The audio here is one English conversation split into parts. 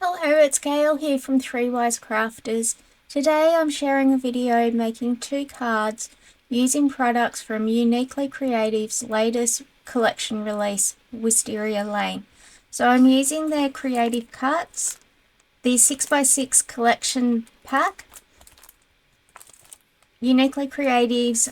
Hello, it's Gail here from Three Wise Crafters. Today I'm sharing a video making two cards using products from Uniquely Creative's latest collection release, Wisteria Lane. So I'm using their creative cuts, the 6x6 collection pack, Uniquely Creative's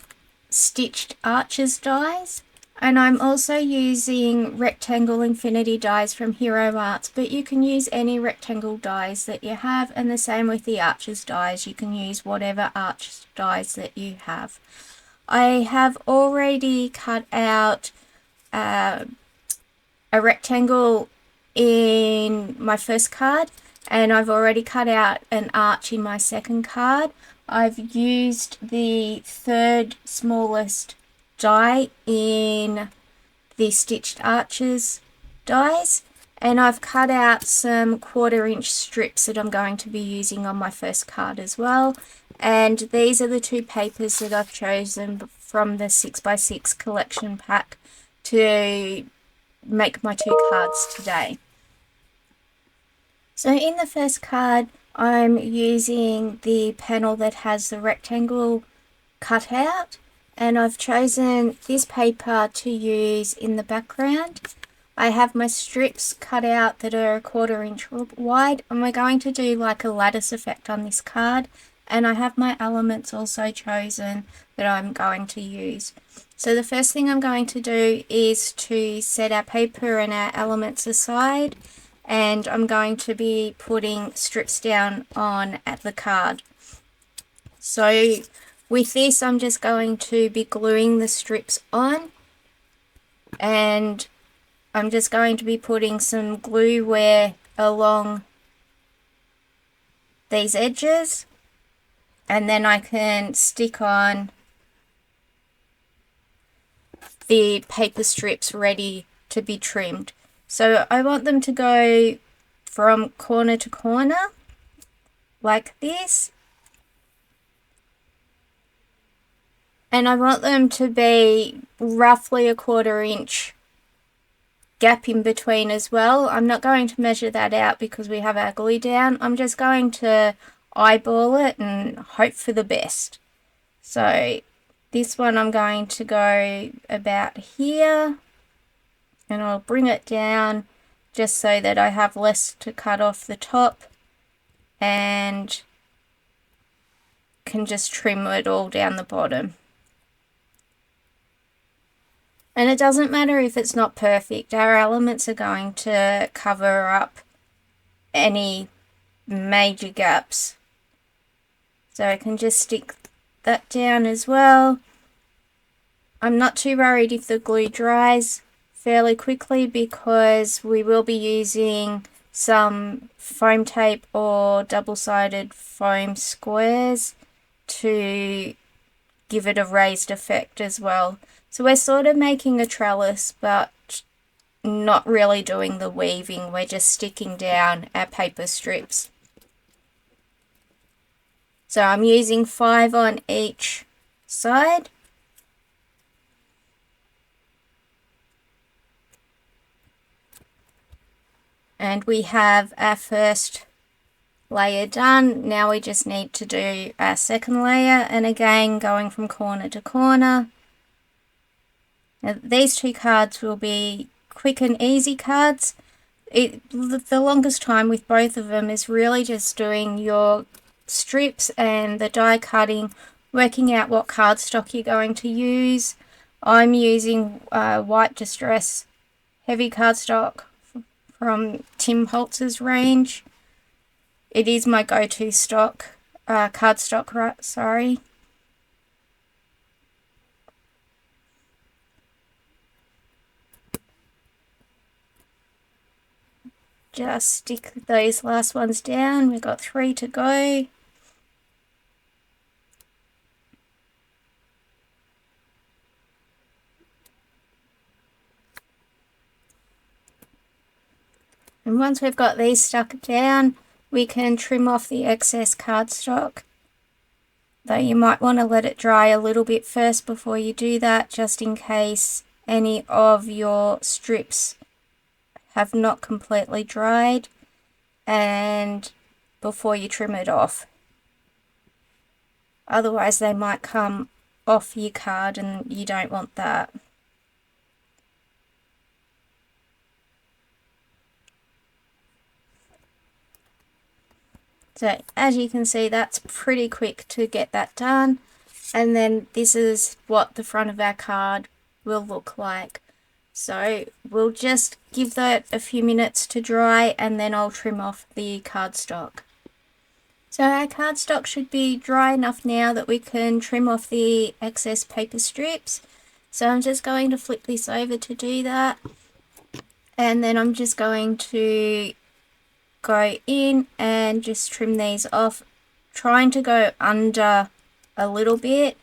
stitched arches dies, and I'm also using rectangle infinity dies from Hero Arts, but you can use any rectangle dies that you have, and the same with the arches dies. You can use whatever arch dies that you have. I have already cut out a rectangle in my first card, and I've already cut out an arch in my second card. I've used the third smallest die in the stitched arches dies, and I've cut out some 1/4 inch strips that I'm going to be using on my first card as well. And these are the two papers that I've chosen from the 6x6 collection pack to make my two cards today. So in the first card, I'm using the panel that has the rectangle cut out, and I've chosen this paper to use in the background. I have my strips cut out that are 1/4 inch wide, and we're going to do like a lattice effect on this card, and I have my elements also chosen that I'm going to use. So the first thing I'm going to do is to set our paper and our elements aside, and I'm going to be putting strips down on at the card. So with this, I'm just going to be gluing the strips on, and I'm just going to be putting some glue wear along these edges, and then I can stick on the paper strips ready to be trimmed. So I want them to go from corner to corner like this, and I want them to be roughly a 1/4 inch gap in between as well. I'm not going to measure that out because we have our glue down. I'm just going to eyeball it and hope for the best. So this one I'm going to go about here, and I'll bring it down just so that I have less to cut off the top and can just trim it all down the bottom. And it doesn't matter if it's not perfect, our elements are going to cover up any major gaps. So I can just stick that down as well. I'm not too worried if the glue dries fairly quickly because we will be using some foam tape or double-sided foam squares to give it a raised effect as well. So we're sort of making a trellis, but not really doing the weaving. We're just sticking down our paper strips. So I'm using 5 on each side. And we have our first layer done. Now we just need to do our second layer, and again going from corner to corner. Now, these two cards will be quick and easy cards. The longest time with both of them is really just doing your strips and the die cutting, working out what cardstock you're going to use. I'm using white distress heavy cardstock from Tim Holtz's range. It is my go-to stock, cardstock, sorry. Just stick those last ones down. We've got 3 to go. And once we've got these stuck down, we can trim off the excess cardstock. Though you might want to let it dry a little bit first before you do that, just in case any of your strips have not completely dried. and before you trim it off. Otherwise they might come off your card and you don't want that. So as you can see, that's pretty quick to get that done. And then this is what the front of our card will look like. So we'll just give that a few minutes to dry and then I'll trim off the cardstock. So our cardstock should be dry enough now that we can trim off the excess paper strips. So I'm just going to flip this over to do that. And then I'm just going to go in and just trim these off, trying to go under a little bit.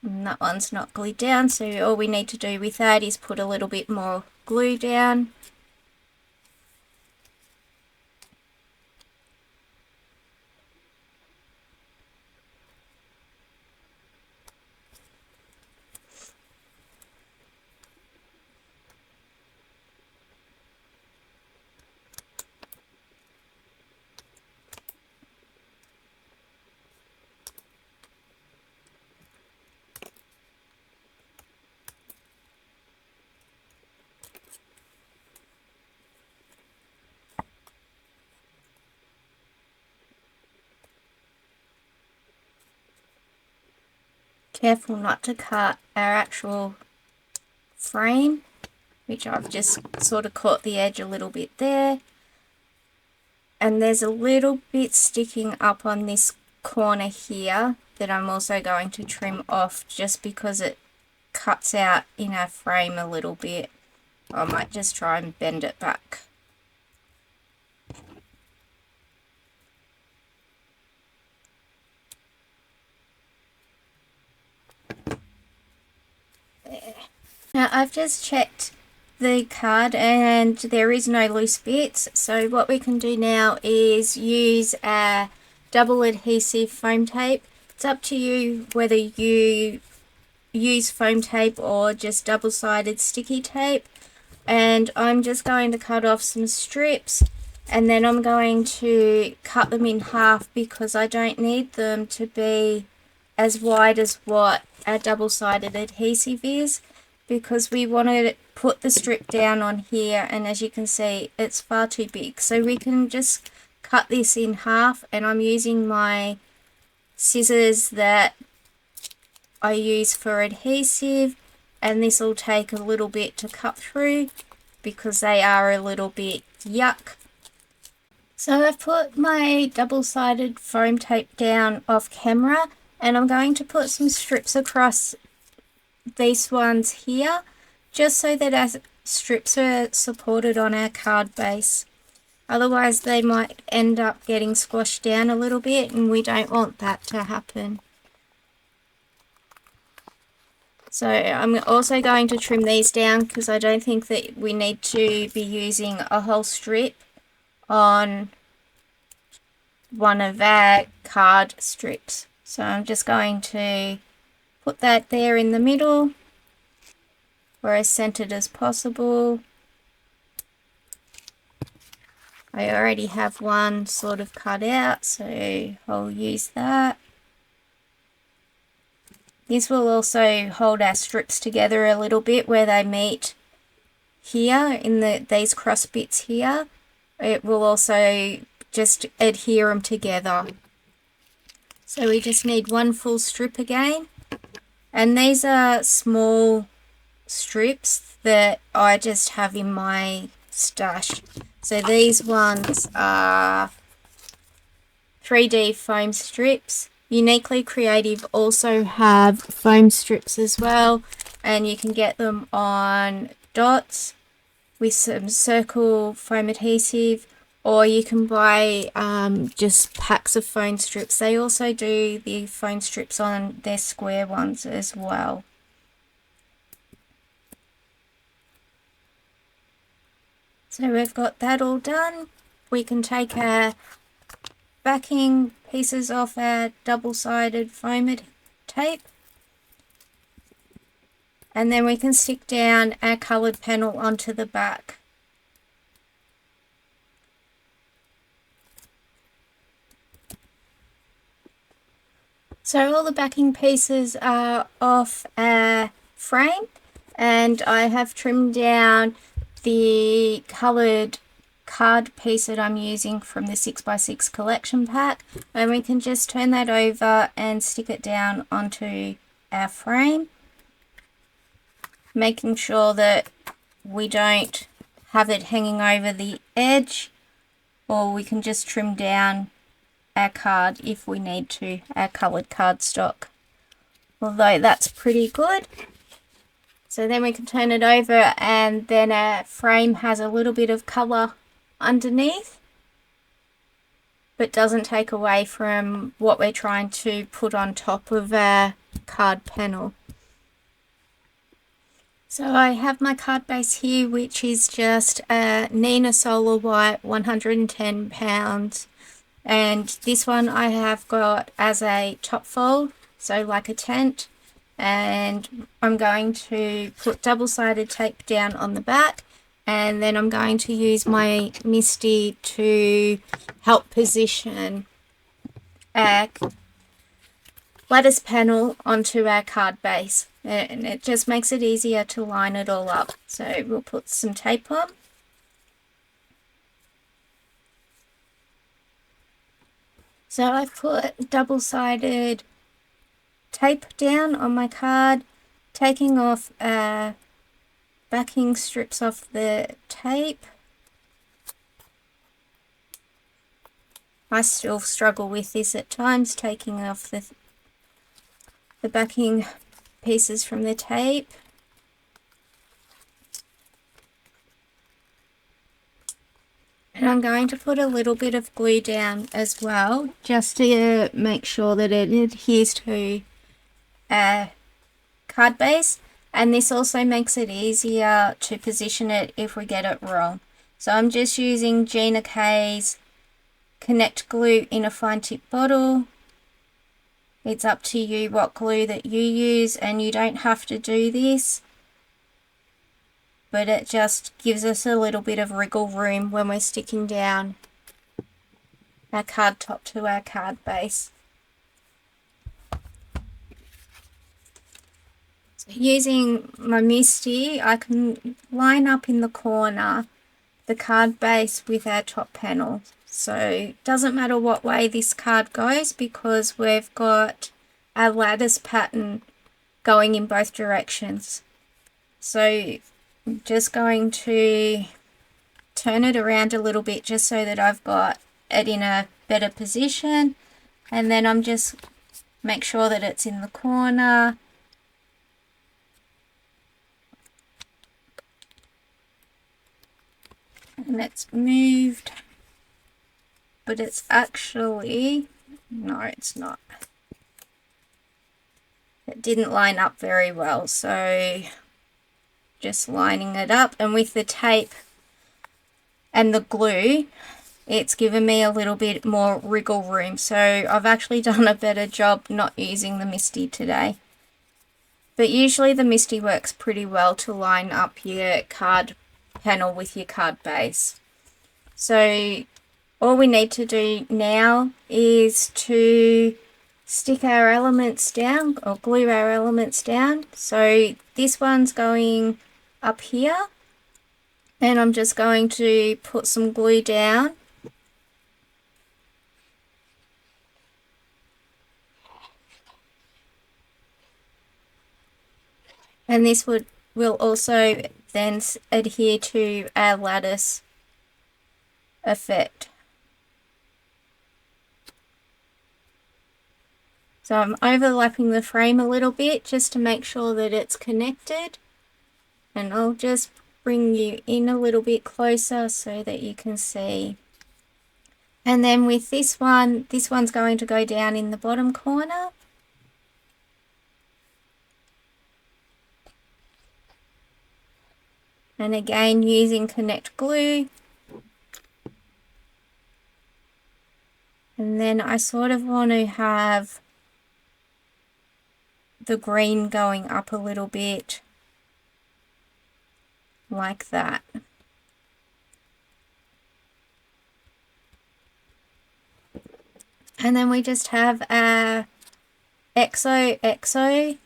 And that one's not glued down, so all we need to do with that is put a little bit more glue down. Careful not to cut our actual frame, which I've just sort of caught the edge a little bit there. And there's a little bit sticking up on this corner here that I'm also going to trim off just because it cuts out in our frame a little bit. I might just try and bend it back. There. Now I've just checked the card and there is no loose bits, so what we can do now is use our double adhesive foam tape. It's up to you whether you use foam tape or just double-sided sticky tape, and I'm just going to cut off some strips and then I'm going to cut them in half because I don't need them to be as wide as what our double-sided adhesive is, because we want to put the strip down on here and as you can see it's far too big. So we can just cut this in half, and I'm using my scissors that I use for adhesive, and this will take a little bit to cut through because they are a little bit yuck. So I've put my double-sided foam tape down off camera and I'm going to put some strips across these ones here just so that our strips are supported on our card base. Otherwise they might end up getting squashed down a little bit and we don't want that to happen. So I'm also going to trim these down because I don't think that we need to be using a whole strip on one of our card strips. So I'm just going to put that there in the middle, or as centered as possible. I already have one sort of cut out, so I'll use that. This will also hold our strips together a little bit where they meet here in these cross bits here. It will also just adhere them together. So we just need one full strip again. And these are small strips that I just have in my stash. So these ones are 3D foam strips. Uniquely Creative also have foam strips as well, and you can get them on dots with some circle foam adhesive, or you can buy just packs of foam strips. They also do the foam strips on their square ones as well. So we've got that all done. We can take our backing pieces off our double-sided foam tape, and then we can stick down our coloured panel onto the back. So all the backing pieces are off a frame, and I have trimmed down the coloured card piece that I'm using from the 6x6 collection pack, and we can just turn that over and stick it down onto our frame, making sure that we don't have it hanging over the edge, or we can just trim down our card if we need to, our coloured cardstock, although that's pretty good. So then we can turn it over, and then our frame has a little bit of colour underneath, but doesn't take away from what we're trying to put on top of our card panel. So I have my card base here, which is just a Neenah Solar White 110 pounds, and this one I have got as a top fold, so like a tent, and I'm going to put double-sided tape down on the back, and then I'm going to use my MISTI to help position our lattice panel onto our card base, and it just makes it easier to line it all up. So we'll put some tape on. So I've put double-sided tape down on my card, taking off backing strips off the tape. I still struggle with this at times, taking off the backing pieces from the tape. And I'm going to put a little bit of glue down as well, just to make sure that it adheres to our card base, and this also makes it easier to position it if we get it wrong. So I'm just using Gina K's Connect glue in a fine tip bottle. It's up to you what glue that you use, and you don't have to do this, but it just gives us a little bit of wriggle room when we're sticking down our card top to our card base. So using my MISTI, I can line up in the corner the card base with our top panel. So it doesn't matter what way this card goes, because we've got our lattice pattern going in both directions. So I'm just going to turn it around a little bit just so that I've got it in a better position, and then I'm just make sure that it's in the corner. And it's moved, but it's actually, no, it's not. It didn't line up very well, so just lining it up, and with the tape and the glue, it's given me a little bit more wriggle room. So I've actually done a better job not using the MISTI today. But usually the MISTI works pretty well to line up your card panel with your card base. So all we need to do now is to stick our elements down, or glue our elements down. So this one's going up here, and I'm just going to put some glue down. And this will also then adhere to our lattice effect. So I'm overlapping the frame a little bit just to make sure that it's connected, and I'll just bring you in a little bit closer so that you can see. And then with this one's going to go down in the bottom corner. And again, using Connect glue. And then I sort of want to have the green going up a little bit, like that. And then we just have our XOXO,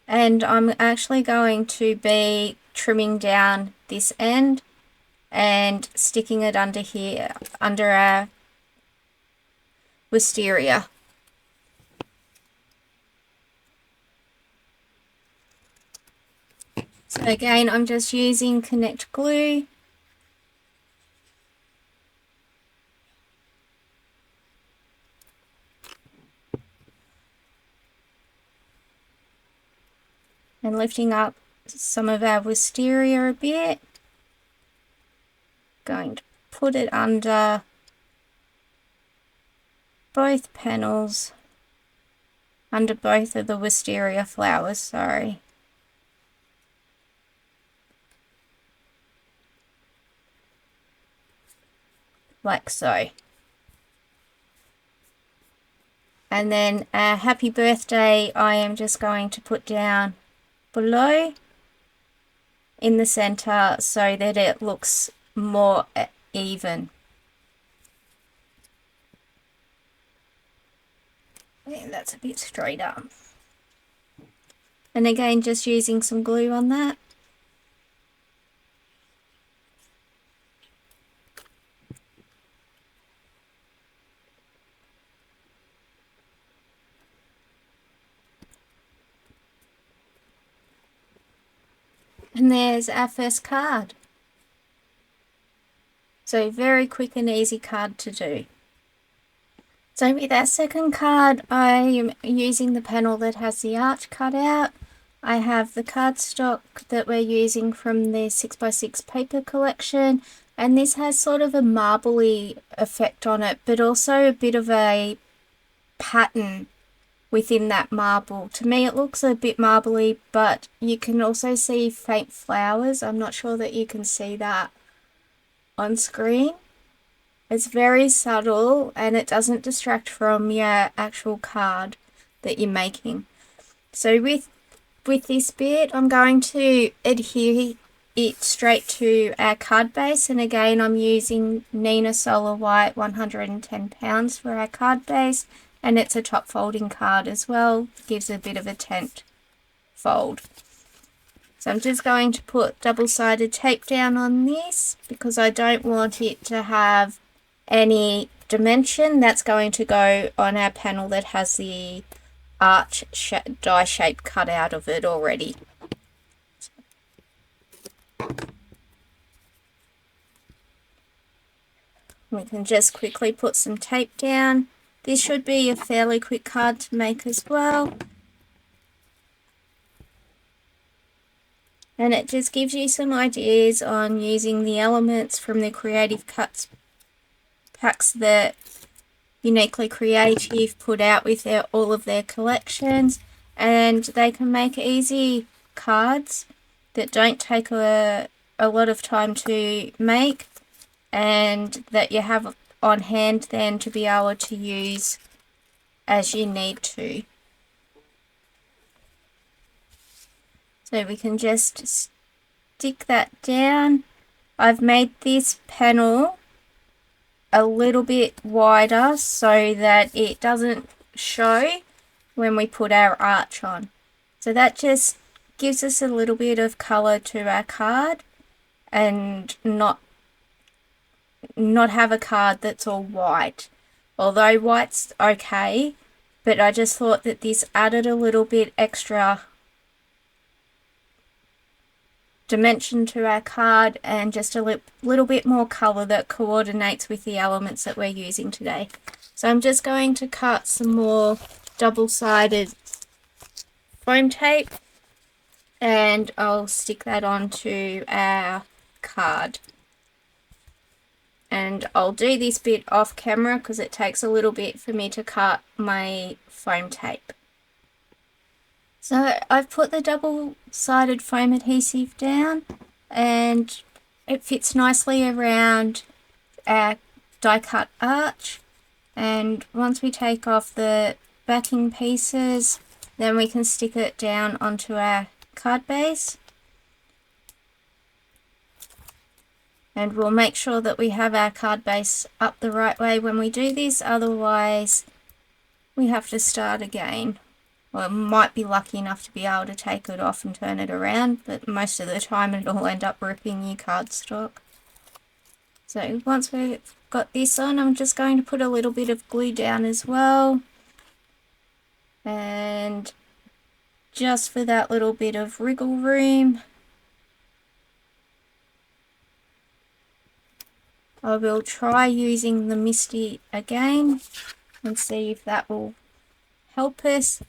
and I'm actually going to be trimming down this end and sticking it under here, under our wisteria. So again, I'm just using Connect glue. And lifting up some of our wisteria a bit. Going to put it under both panels, under both of the wisteria flowers, sorry. Like so. And then a happy birthday I am just going to put down below in the center so that it looks more even. And that's a bit straighter. And again, just using some glue on that. And there's our first card. So very quick and easy card to do. So with our second card, I am using the panel that has the arch cut out. I have the cardstock that we're using from the 6x6 paper collection, and this has sort of a marbly effect on it, but also a bit of a pattern within that marble. To me it looks a bit marbly, but you can also see faint flowers. I'm not sure that you can see that on screen. It's very subtle and it doesn't distract from your actual card that you're making. So with this bit, I'm going to adhere it straight to our card base, and again I'm using Neenah Solar White 110 pounds for our card base, and it's a top folding card as well, gives a bit of a tent fold. So I'm just going to put double-sided tape down on this because I don't want it to have any dimension. That's going to go on our panel that has the arch die shape cut out of it already. We can just quickly put some tape down. This should be a fairly quick card to make as well. And it just gives you some ideas on using the elements from the Creative Cuts packs that Uniquely Creative put out with all of their collections, and they can make easy cards that don't take a lot of time to make, and that you have on hand then to be able to use as you need to. So we can just stick that down. I've made this panel a little bit wider so that it doesn't show when we put our arch on. So that just gives us a little bit of colour to our card and not have a card that's all white. Although white's okay, but I just thought that this added a little bit extra dimension to our card and just a little bit more colour that coordinates with the elements that we're using today. So I'm just going to cut some more double-sided foam tape and I'll stick that onto our card. And I'll do this bit off camera because it takes a little bit for me to cut my foam tape. So I've put the double-sided foam adhesive down and it fits nicely around our die cut arch, and once we take off the backing pieces then we can stick it down onto our card base, and we'll make sure that we have our card base up the right way when we do this, otherwise we have to start again. Well, I might be lucky enough to be able to take it off and turn it around, but most of the time it'll end up ripping your cardstock. So once we've got this on, I'm just going to put a little bit of glue down as well. And just for that little bit of wriggle room, I will try using the Misty again and see if that will help us.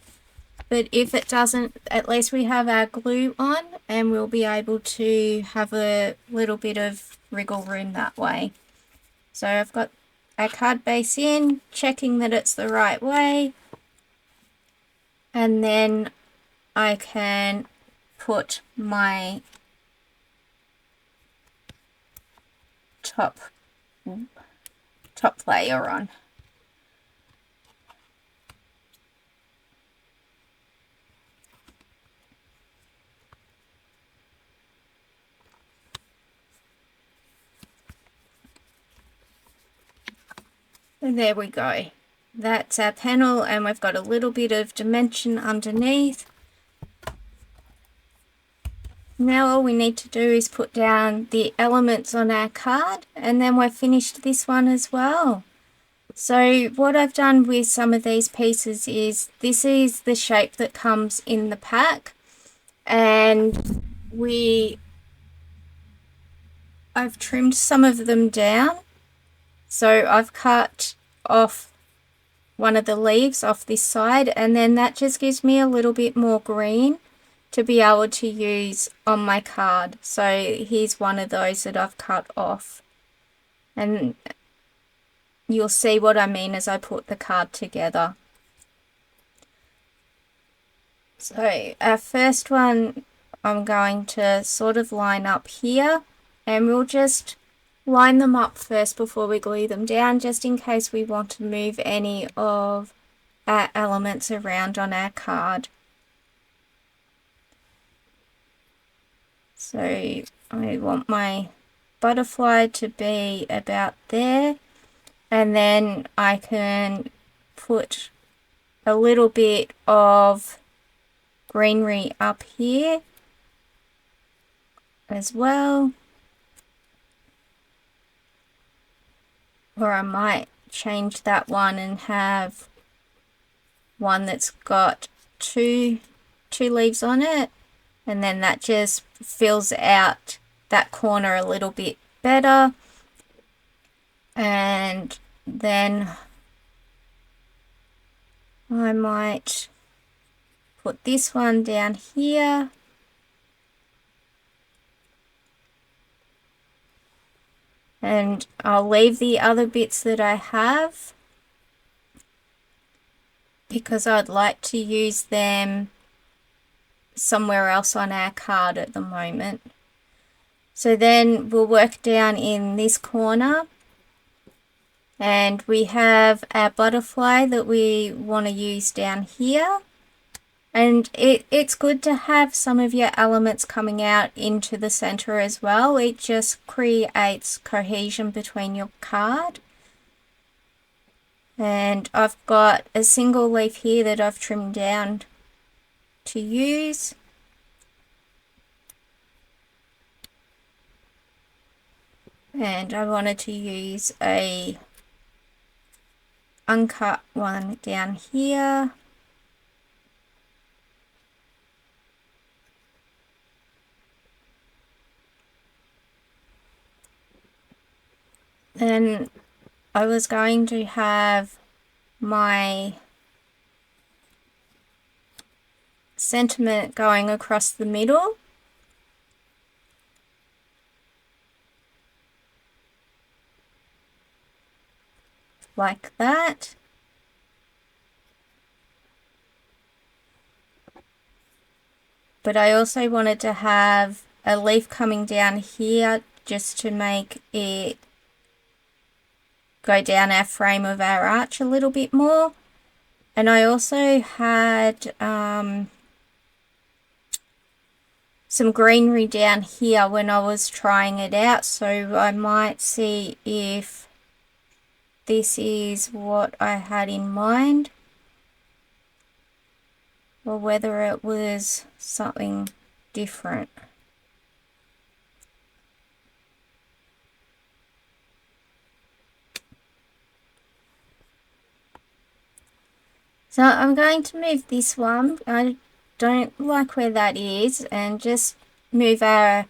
But if it doesn't, at least we have our glue on and we'll be able to have a little bit of wriggle room that way. So I've got our card base in, checking that it's the right way. And then I can put my top layer on. And there we go. That's our panel, and we've got a little bit of dimension underneath. Now all we need to do is put down the elements on our card, and then we've finished this one as well. So what I've done with some of these pieces is, this is the shape that comes in the pack, and I've trimmed some of them down. So I've cut off one of the leaves off this side, and then that just gives me a little bit more green to be able to use on my card. So here's one of those that I've cut off, and you'll see what I mean as I put the card together. So our first one I'm going to sort of line up here, and we'll just line them up first before we glue them down, just in case we want to move any of our elements around on our card. So I want my butterfly to be about there, and then I can put a little bit of greenery up here as well. Or I might change that one and have one that's got two leaves on it, and then that just fills out that corner a little bit better. And then I might put this one down here. And I'll leave the other bits that I have because I'd like to use them somewhere else on our card at the moment. So then we'll work down in this corner, and we have our butterfly that we want to use down here. And it's good to have some of your elements coming out into the center as well. It just creates cohesion between your card. And I've got a single leaf here that I've trimmed down to use. And I wanted to use a uncut one down here. Then I was going to have my sentiment going across the middle. Like that. But I also wanted to have a leaf coming down here just to make it go down our frame of our arch a little bit more. And I also had some greenery down here when I was trying it out, so I might see if this is what I had in mind. or whether it was something different. So I'm going to move this one. I don't like where that is, and just move our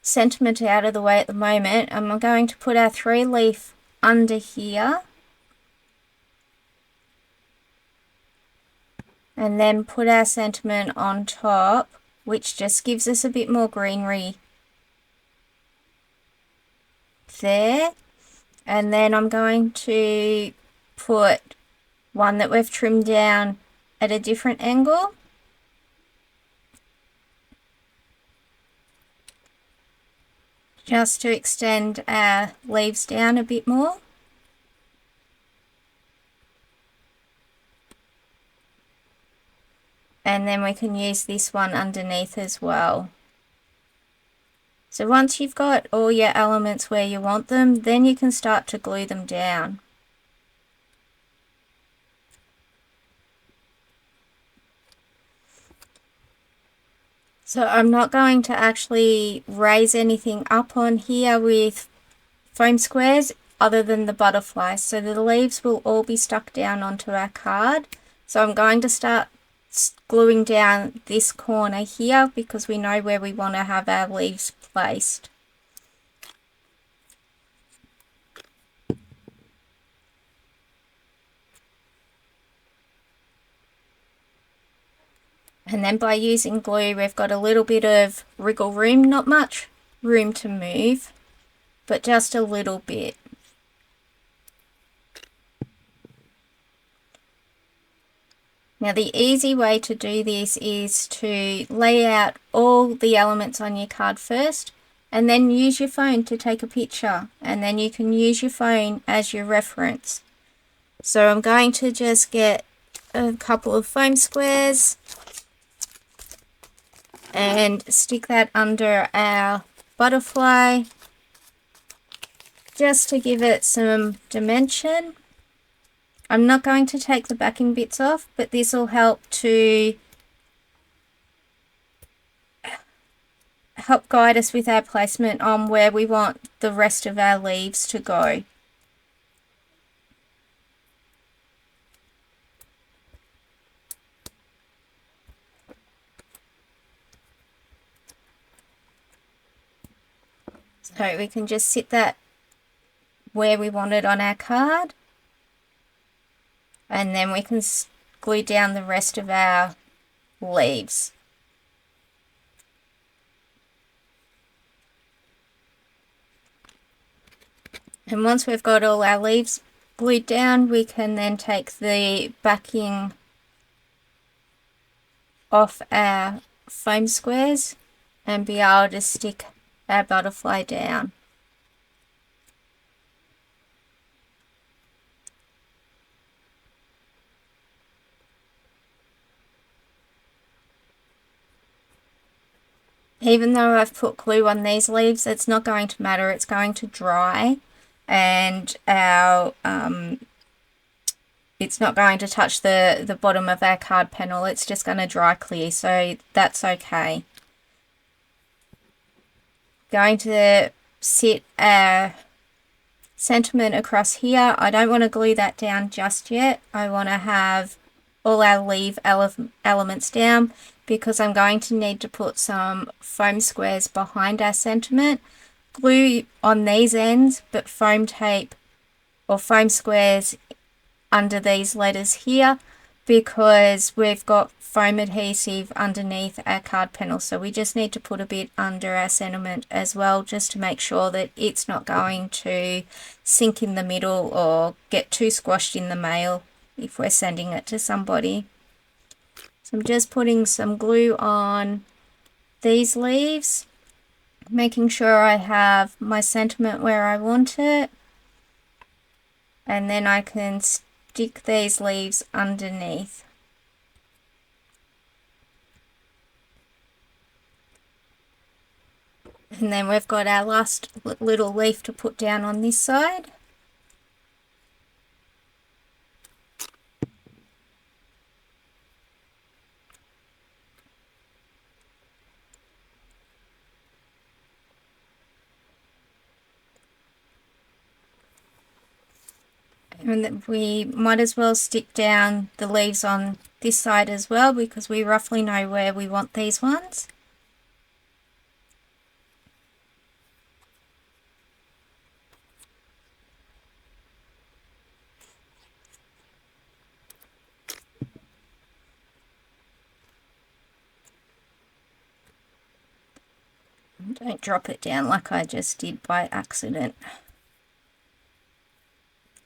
sentiment out of the way at the moment. I'm going to put our 3-leaf under here, and then put our sentiment on top, which just gives us a bit more greenery there. And then I'm going to put one that we've trimmed down at a different angle, just to extend our leaves down a bit more. And then we can use this one underneath as well. So once you've got all your elements where you want them, then you can start to glue them down. So I'm not going to actually raise anything up on here with foam squares other than the butterflies. So the leaves will all be stuck down onto our card. So I'm going to start gluing down this corner here because we know where we want to have our leaves placed. And then by using glue, we've got a little bit of wriggle room, not much room to move, but just a little bit. Now the easy way to do this is to lay out all the elements on your card first, and then use your phone to take a picture, and then you can use your phone as your reference. So I'm going to just get a couple of foam squares and stick that under our butterfly just to give it some dimension. I'm not going to take the backing bits off, but this will help guide us with our placement on where we want the rest of our leaves to go. So we can just sit that where we want it on our card, and then we can glue down the rest of our leaves. And once we've got all our leaves glued down, we can then take the backing off our foam squares and be able to stick our butterfly down. Even though I've put glue on these leaves, it's not going to matter. It's going to dry, and our it's not going to touch the bottom of our card panel. It's just going to dry clear, so that's okay. Going to sit our sentiment across here. I don't want to glue that down just yet. I want to have all our leaf elements down because I'm going to need to put some foam squares behind our sentiment. Glue on these ends, but foam tape or foam squares under these letters here because we've got foam adhesive underneath our card panel. So we just need to put a bit under our sentiment as well, just to make sure that it's not going to sink in the middle or get too squashed in the mail if we're sending it to somebody. So I'm just putting some glue on these leaves, making sure I have my sentiment where I want it, and then I can stick these leaves underneath. And then we've got our last little leaf to put down on this side. And then we might as well stick down the leaves on this side as well, because we roughly know where we want these ones. Don't drop it down like I just did by accident.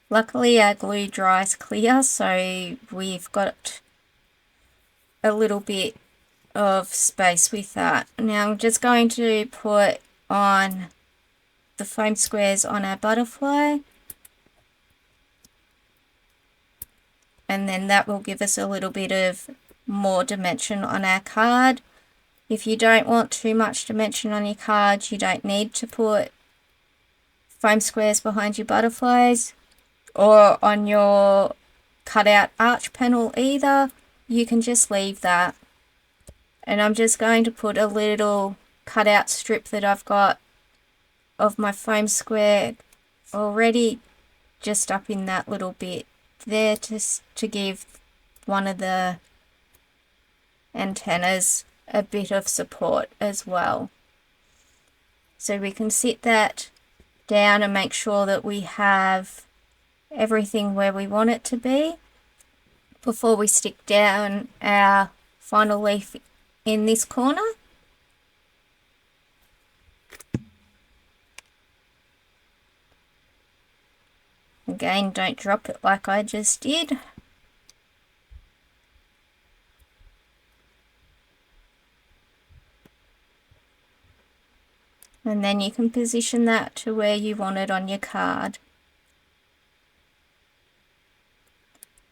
Luckily our glue dries clear, so we've got a little bit of space with that. Now I'm just going to put on the foam squares on our butterfly, and then that will give us a little bit of more dimension on our card. If you don't want too much dimension on your card, you don't need to put foam squares behind your butterflies or on your cutout arch panel either. You can just leave that. And I'm just going to put a little cutout strip that I've got of my foam square already just up in that little bit there to give one of the antennas a bit of support as well. So we can sit that down and make sure that we have everything where we want it to be before we stick down our final leaf in this corner. Again, don't drop it like I just did. And then you can position that to where you want it on your card.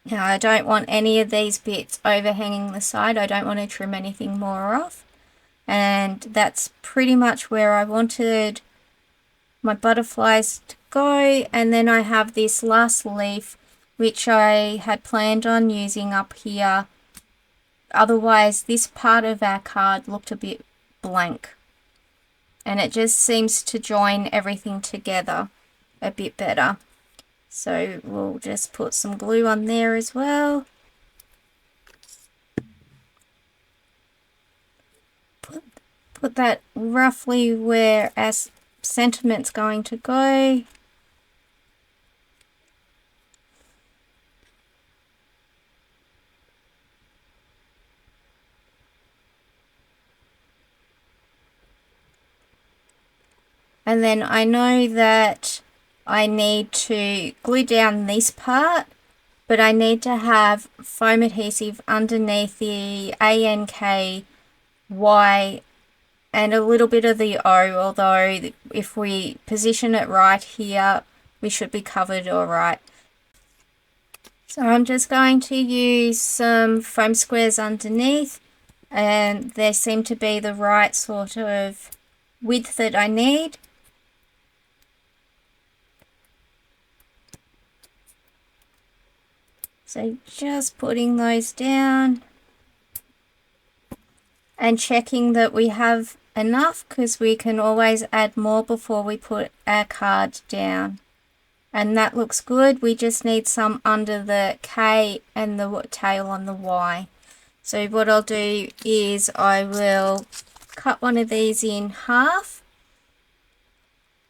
Now I don't want any of these bits overhanging the side. I don't want to trim anything more off. And that's pretty much where I wanted my butterflies to go. And then I have this last leaf which I had planned on using up here. Otherwise this part of our card looked a bit blank, and it just seems to join everything together a bit better. So we'll just put some glue on there as well. Put that roughly where our sentiment's going to go. And then I know that I need to glue down this part, but I need to have foam adhesive underneath the A, N, K, Y, and a little bit of the O, although if we position it right here, we should be covered all right. So I'm just going to use some foam squares underneath, and they seem to be the right sort of width that I need. So just putting those down and checking that we have enough, because we can always add more before we put our card down. And that looks good. We just need some under the K and the tail on the Y. So what I'll do is I will cut one of these in half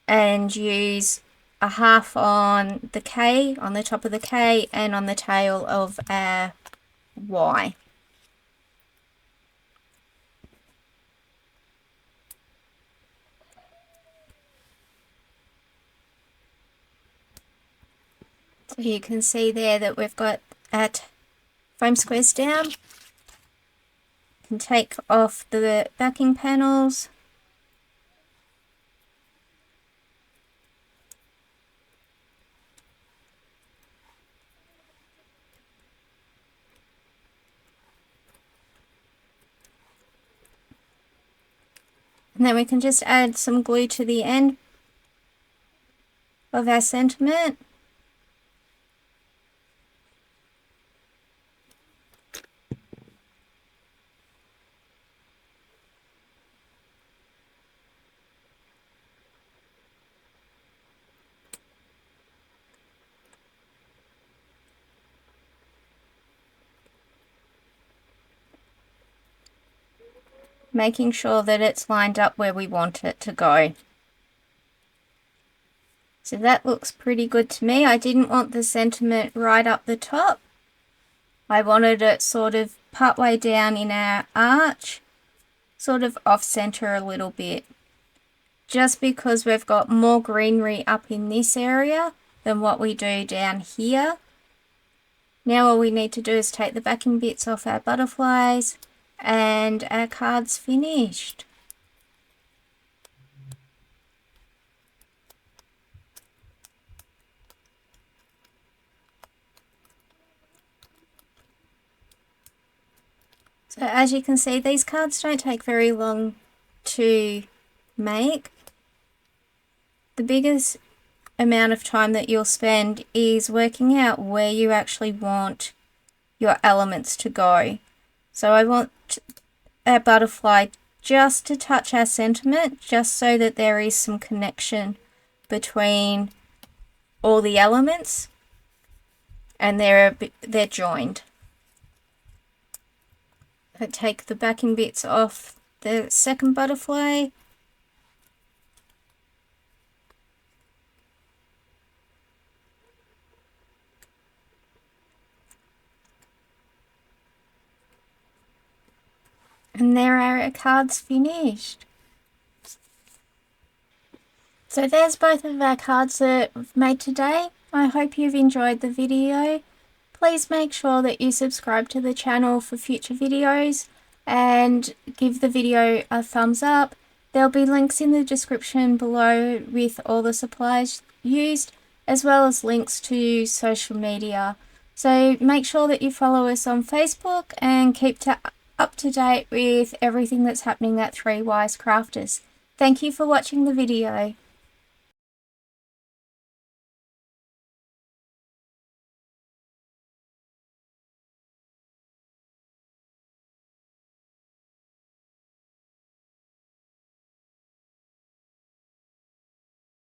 and use a half on the K, on the top of the K, and on the tail of our Y. So you can see there that we've got our foam squares down. You can take off the backing panels. And then we can just add some glue to the end of our sentiment. making sure that it's lined up where we want it to go. So that looks pretty good to me. I didn't want the sentiment right up the top. I wanted it sort of partway down in our arch, sort of off center a little bit. Just because we've got more greenery up in this area than what we do down here. Now all we need to do is take the backing bits off our butterflies and our card's finished. So as you can see, these cards don't take very long to make. The biggest amount of time that you'll spend is working out where you actually want your elements to go. So I want our butterfly just to touch our sentiment, just so that there is some connection between all the elements and they're joined. I take the backing bits off the second butterfly. And there are our cards finished. So there's both of our cards that we've made today. I hope you've enjoyed the video. Please make sure that you subscribe to the channel for future videos and give the video a thumbs up. There'll be links in the description below with all the supplies used, as well as links to social media. So make sure that you follow us on Facebook and keep up to date with everything that's happening at 3 Wise Crafters. Thank you for watching the video.